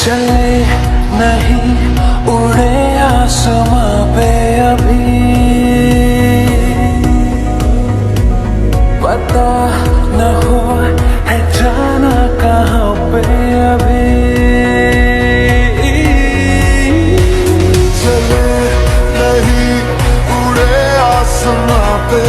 चले नहीं उड़े आसमां पे अभी, पता न हो है जाना कहाँ पे अभी। चले नहीं उड़े आसमां पे